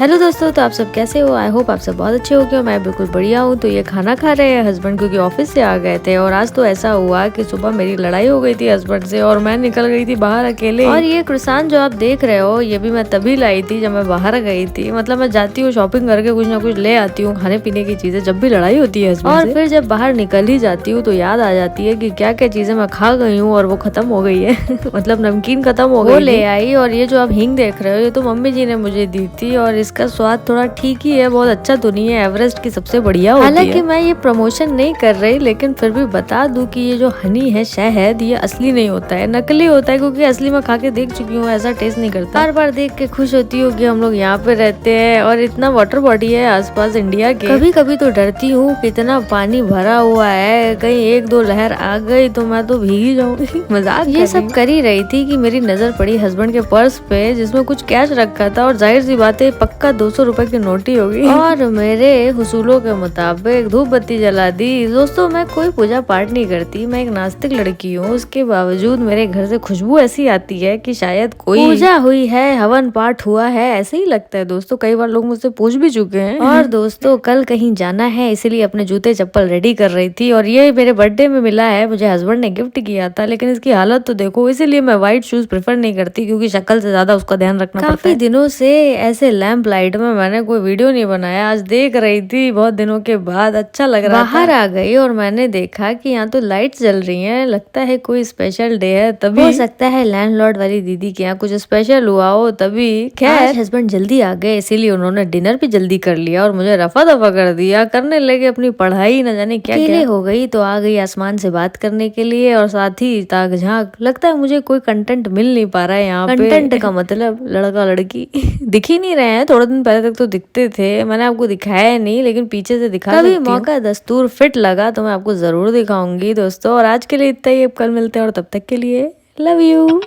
Hello दोस्तों, तो आप सब कैसे हो। आई होप आप सब बहुत अच्छे हो। क्या मैं बिल्कुल बढ़िया हूँ। तो ये खाना खा रहे हैं हस्बैंड, क्योंकि ऑफिस से आ गए थे। और आज तो ऐसा हुआ कि सुबह मेरी लड़ाई हो गई थी हस्बैंड से और मैं निकल गई थी बाहर अकेले। और ये क्रुसान जो आप देख रहे हो, ये भी मैं तभी लाई थी जब मैं बाहर गई थी। मतलब मैं जाती हूँ शॉपिंग करके कुछ ना कुछ ले आती हूँ खाने पीने की चीजें, जब भी लड़ाई होती है हस्बैंड से। और फिर जब बाहर निकल ही जाती हूँ तो याद आ जाती है कि क्या क्या चीजें मैं खा गई हूँ और वो खत्म हो गई है मतलब नमकीन खत्म हो गई, वो ले आई। और ये जो आप हींग देख रहे हो, ये तो मम्मी जी ने मुझे दी थी। और इसका स्वाद थोड़ा ठीक ही है, बहुत अच्छा तो नहीं है, एवरेस्ट की सबसे बढ़िया होती है। हालांकि मैं ये प्रमोशन नहीं कर रही, लेकिन फिर भी बता दूं कि ये जो हनी है, शहद, ये असली नहीं होता है, नकली होता है। क्योंकि असली मैं खा के देख चुकी हूँ, ऐसा टेस्ट नहीं करता। बार बार देख के खुश होती हूँ कि हम लोग यहाँ पे रहते हैं और इतना वाटर बॉडी है आसपास इंडिया के। कभी कभी तो डरती हूँ कि इतना पानी भरा हुआ है, कहीं एक दो लहर आ गई तो मैं तो भीग जाऊंगी मजाक ये सब कर ही रही थी कि मेरी नजर पड़ी हस्बैंड के पर्स पे, जिसमें कुछ कैश रखा था। और जाहिर सी बात है, पक्का 200 रुपए की नोटी होगी। और मेरे हुसूलों के मुताबिक धूप बत्ती जला दी। दोस्तों, मैं कोई पूजा पाठ नहीं करती, मैं एक नास्तिक लड़की हूँ। उसके बावजूद मेरे घर से खुशबू ऐसी आती है कि शायद कोई पूजा हुई है, हवन पाठ हुआ है, ऐसे ही लगता है। दोस्तों, कई बार लोग मुझसे पूछ भी चुके हैं। और दोस्तों, कल कहीं जाना है, इसीलिए अपने जूते चप्पल रेडी कर रही थी। और ये मेरे बर्थडे में मिला है, मुझे हस्बैंड ने गिफ्ट किया था। लेकिन इसकी हालत तो देखो, इसीलिए मैं व्हाइट शूज प्रेफर नहीं करती, क्योंकि शक्ल से ज्यादा उसका ध्यान रखना पड़ता है। काफी दिनों से ऐसे लैंप लाइट में मैंने कोई वीडियो नहीं बनाया, आज देख रही थी बहुत दिनों के बाद, अच्छा लग रहा था। बाहर आ गई और मैंने देखा कि यहाँ तो लाइट्स जल रही हैं, लगता है कोई स्पेशल डे है। तभी हो सकता है लैंडलॉर्ड वाली दीदी के यहाँ कुछ स्पेशल हुआ हो, तभी। खैर, हस्बैंड जल्दी आ गए, इसीलिए उन्होंने डिनर भी जल्दी कर लिया और मुझे रफा दफा कर दिया। करने लगे अपनी पढ़ाई, न जाने क्या क्या हो गई। तो आ गई आसमान से बात करने के लिए और साथ ही ताक झांक। लगता है मुझे कोई कंटेंट मिल नहीं पा रहा है यहाँ पे। कंटेंट का मतलब लड़का लड़की दिख ही नहीं रहे हैं। थोड़े दिन पहले तक तो दिखते थे, मैंने आपको दिखाया नहीं, लेकिन पीछे से दिखा सकती हूँ। कभी मौका दस्तूर फिट लगा तो मैं आपको जरूर दिखाऊंगी दोस्तों। और आज के लिए इतना ही, अब कल मिलते हैं और तब तक के लिए लव यू।